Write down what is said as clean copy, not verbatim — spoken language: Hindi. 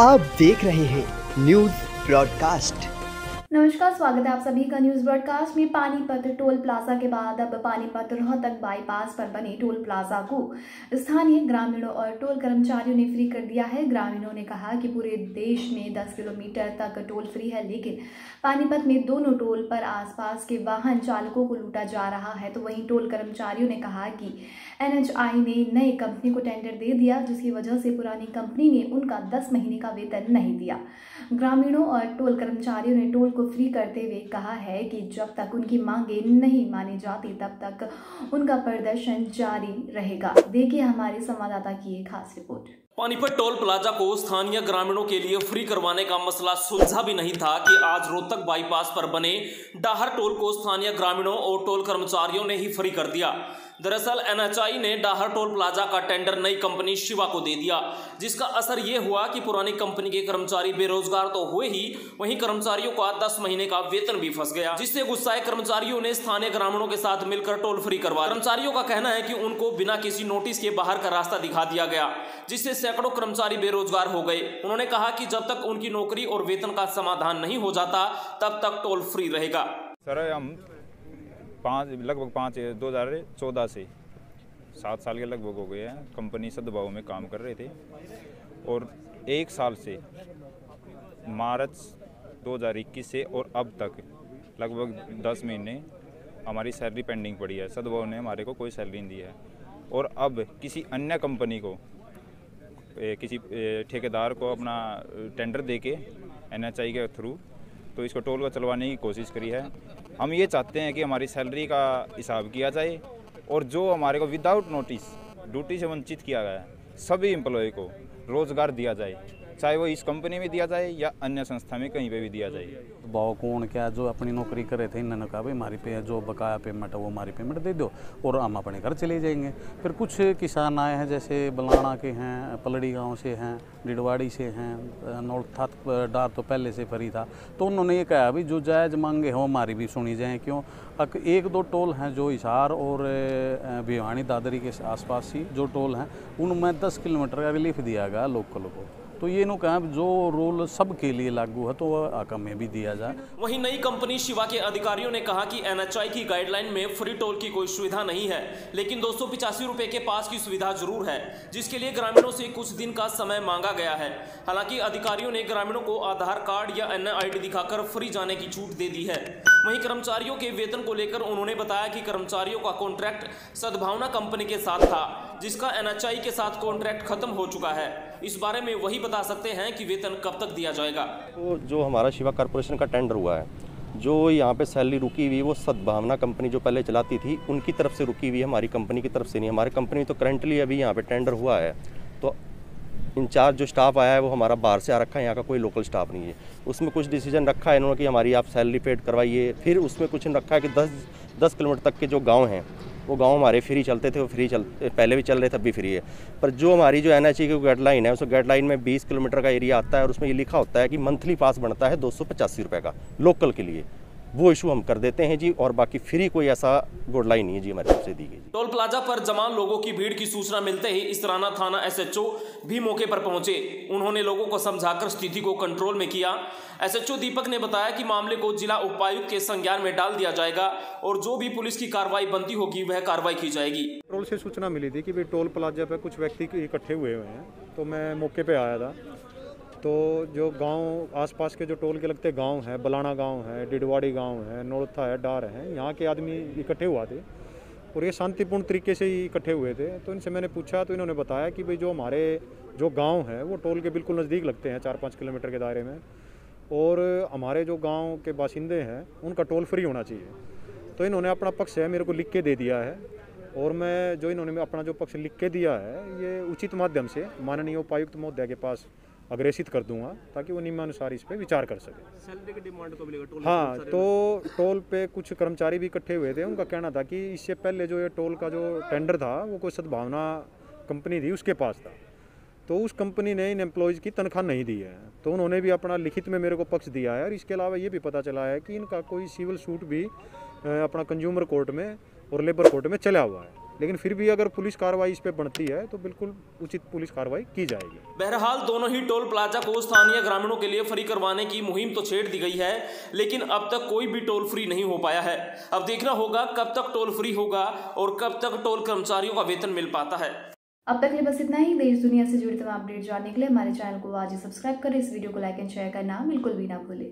आप देख रहे हैं न्यूज ब्रॉडकास्ट। नमस्कार, स्वागत है आप सभी का न्यूज ब्रॉडकास्ट में। पानीपत टोल प्लाजा के बाद अब पानीपत रोहतक बाईपास पर बने टोल प्लाजा को स्थानीय ग्रामीणों और टोल कर्मचारियों ने फ्री कर दिया है। ग्रामीणों ने कहा कि पूरे देश में 10 किलोमीटर तक टोल फ्री है, लेकिन पानीपत में दोनों टोल पर आसपास के वाहन चालकों को लूटा जा रहा है। तो वहीं टोल कर्मचारियों ने कहा कि NHI ने नई कंपनी को टेंडर दे दिया, जिसकी वजह से पुरानी कंपनी ने उनका 10 महीने का वेतन नहीं दिया। ग्रामीणों और टोल कर्मचारियों ने टोल को फ्री करते हुए कहा है कि जब तक उनकी मांगे नहीं मानी जाती तब तक उनका प्रदर्शन जारी रहेगा। देखिए हमारे संवाददाता की एक खास रिपोर्ट। पानीपत टोल प्लाजा को स्थानीय ग्रामीणों के लिए फ्री करवाने का मसला सुलझा भी नहीं था कि आज रोहतक बाईपास पर बने डाहर टोल को स्थानीय ग्रामीणों और टोल कर्मचारियों ने ही फ्री कर दिया। दरअसल NHI ने डाहर टोल प्लाजा का टेंडर नई कंपनी शिवा को दे दिया, जिसका असर ये हुआ कि पुरानी कंपनी के कर्मचारी बेरोजगार तो हुए ही, वहीं कर्मचारियों का 10 महीने का वेतन भी फंस गया, जिससे गुस्साए कर्मचारियों ने स्थानीय ग्रामीणों के साथ मिलकर टोल फ्री करवाया। कर्मचारियों का कहना है कि उनको बिना किसी नोटिस के बाहर का रास्ता दिखा दिया गया, जिससे सैकड़ों कर्मचारी बेरोजगार हो गए। उन्होंने कहा कि जब तक उनकी नौकरी और वेतन का समाधान नहीं हो जाता तब तक टोल फ्री रहेगा। सर, हम लगभग 2014 से 7 साल के लगभग हो गए हैं कंपनी सद्भाव में काम कर रहे थे, और 1 साल से मार्च 2021 से और अब तक लगभग 10 महीने हमारी सैलरी पेंडिंग पड़ी है। सद्भाव ने हमारे को कोई सैलरी नहीं दी है, और अब किसी अन्य कंपनी को, किसी ठेकेदार को अपना टेंडर देके NHI के थ्रू तो इसको टोल को चलवाने की कोशिश करी है। हम ये चाहते हैं कि हमारी सैलरी का हिसाब किया जाए, और जो हमारे को विदाउट नोटिस ड्यूटी से वंचित किया गया है सभी एम्प्लॉय को रोज़गार दिया जाए, चाहे वो इस कंपनी में दिया जाए या अन्य संस्था में कहीं पे भी दिया जाए। भाव कौन क्या जो अपनी नौकरी करे थे, इन्होंने कहा भाई हमारी पे जो बकाया पेमेंट है वो हमारी पेमेंट दे दो और हम अपने घर चले जाएंगे। फिर कुछ किसान आए हैं, जैसे बलाना के हैं, पलड़ी गांव से हैं, डिडवाड़ी से हैं, नौलथात डार तो पहले से फ्री था, तो उन्होंने ये कहा भाई जो जायज़ मांगे हो हमारी भी सुनी जाए। क्यों 1-2 टोल हैं जो हिसार और भिवानी दादरी के आसपास ही जो टोल हैं उनमें 10 किलोमीटर का रिलीफ दिया गया लोकल को। तो ये नो कहा जो रूल सबके लिए लागू है तो वह आका में भी दिया जाए। वहीं नई कंपनी शिवा के अधिकारियों ने कहा कि NHI की गाइडलाइन में फ्री टोल की कोई सुविधा नहीं है, लेकिन 285 रुपए के पास की सुविधा जरूर है, जिसके लिए ग्रामीणों से कुछ दिन का समय मांगा गया है। हालांकि अधिकारियों ने ग्रामीणों को आधार कार्ड या अन्य ID दिखाकर फ्री जाने की छूट दे दी है। वहीं कर्मचारियों के वेतन को लेकर उन्होंने बताया कि कर्मचारियों का कॉन्ट्रैक्ट सद्भावना कंपनी के साथ था, जिसका NHI के साथ कॉन्ट्रैक्ट खत्म हो चुका है। इस बारे में वही बता सकते हैं कि वेतन कब तक दिया जाएगा। तो जो हमारा शिवा कॉर्पोरेशन का टेंडर हुआ है, जो यहाँ पे सैलरी रुकी हुई वो सद्भावना कंपनी जो पहले चलाती थी उनकी तरफ से रुकी हुई है, हमारी कंपनी की तरफ से नहीं। हमारी कंपनी तो करंटली अभी यहाँ पे टेंडर हुआ है, तो इंचार्ज जो स्टाफ आया है वो हमारा बाहर से आ रखा है, यहाँ का कोई लोकल स्टाफ नहीं है। उसमें कुछ डिसीजन रखा है इन्होंने कि हमारी आप सैलरी पेड करवाइए। फिर उसमें कुछ रखा है कि 10 किलोमीटर तक के जो गाँव हैं वो गांव हमारे फ्री चलते थे, वो फ्री पहले भी चल रहे थे, अब भी फ्री है। पर जो हमारी जो NHI की गाइडलाइन है उस गाइडलाइन में 20 किलोमीटर का एरिया आता है, और उसमें ये लिखा होता है कि मंथली पास बनता है 285 रुपये का लोकल के लिए। वो इशू हम कर देते हैं जी, और बाकी फ्री कोई ऐसा गाइडलाइन नहीं है जी हमारी तरफ से दी गई। टोल प्लाजा पर जमा लोगों की भीड़ की सूचना मिलते ही इसराना थाना SHO भी मौके पर पहुंचे। उन्होंने लोगों को समझाकर स्थिति को कंट्रोल में किया। SHO दीपक ने बताया कि मामले को जिला उपायुक्त के संज्ञान में डाल दिया जाएगा, और जो भी पुलिस की कार्रवाई बनती होगी वह कार्रवाई की जाएगी। टोल से सूचना मिली थी कि भाई टोल प्लाजा पे कुछ व्यक्ति इकट्ठे हुए हैं, तो मैं मौके पे आया था। तो जो गांव आसपास के जो टोल के लगते गांव हैं, बलाना गांव है, डिडवाड़ी गांव है, नौलथा है, डार है, यहाँ के आदमी इकट्ठे हुआ थे, और ये शांतिपूर्ण तरीके से ही इकट्ठे हुए थे। तो इनसे मैंने पूछा तो इन्होंने बताया कि भाई जो हमारे जो गांव है वो टोल के बिल्कुल नज़दीक लगते हैं, 4-5 किलोमीटर के दायरे में, और हमारे जो गांव के बाशिंदे हैं उनका टोल फ्री होना चाहिए। तो इन्होंने अपना पक्ष है मेरे को लिख के दे दिया है, और मैं जो इन्होंने अपना जो पक्ष लिख के दिया है ये उचित माध्यम से माननीय उपायुक्त महोदय के पास अग्रेसित कर दूंगा, ताकि वो नियमानुसार इस पे विचार कर सके। सैलरी की डिमांड को मिलेगा टोल? हाँ, तो टोल पे कुछ कर्मचारी भी इकट्ठे हुए थे, उनका कहना था कि इससे पहले जो ये टोल का जो टेंडर था वो कोई सद्भावना कंपनी थी उसके पास था, तो उस कंपनी ने इन एम्प्लॉयज़ की तनख्वाह नहीं दी है। तो उन्होंने भी अपना लिखित में मेरे को पक्ष दिया है, और इसके अलावा ये भी पता चला है कि इनका कोई सिविल सूट भी अपना कंज्यूमर कोर्ट में और लेबर कोर्ट में चला हुआ है। लेकिन फिर भी अगर पुलिस कार्रवाई इस पे बनती है तो बिल्कुल उचित पुलिस कार्रवाई की जाएगी। बहरहाल दोनों ही टोल प्लाजा को स्थानीय ग्रामीणों के लिए फ्री करवाने की मुहिम तो छेड़ दी गई है, लेकिन अब तक कोई भी टोल फ्री नहीं हो पाया है। अब देखना होगा कब तक टोल फ्री होगा और कब तक टोल कर्मचारियों का वेतन मिल पाता है। अब तक के लिए बस इतना ही। देश दुनिया से जुड़े तमाम अपडेट जानने के लिए हमारे चैनल को आज ही सब्सक्राइब करें। इस वीडियो को लाइक एंड शेयर करना बिल्कुल भी ना भूलें।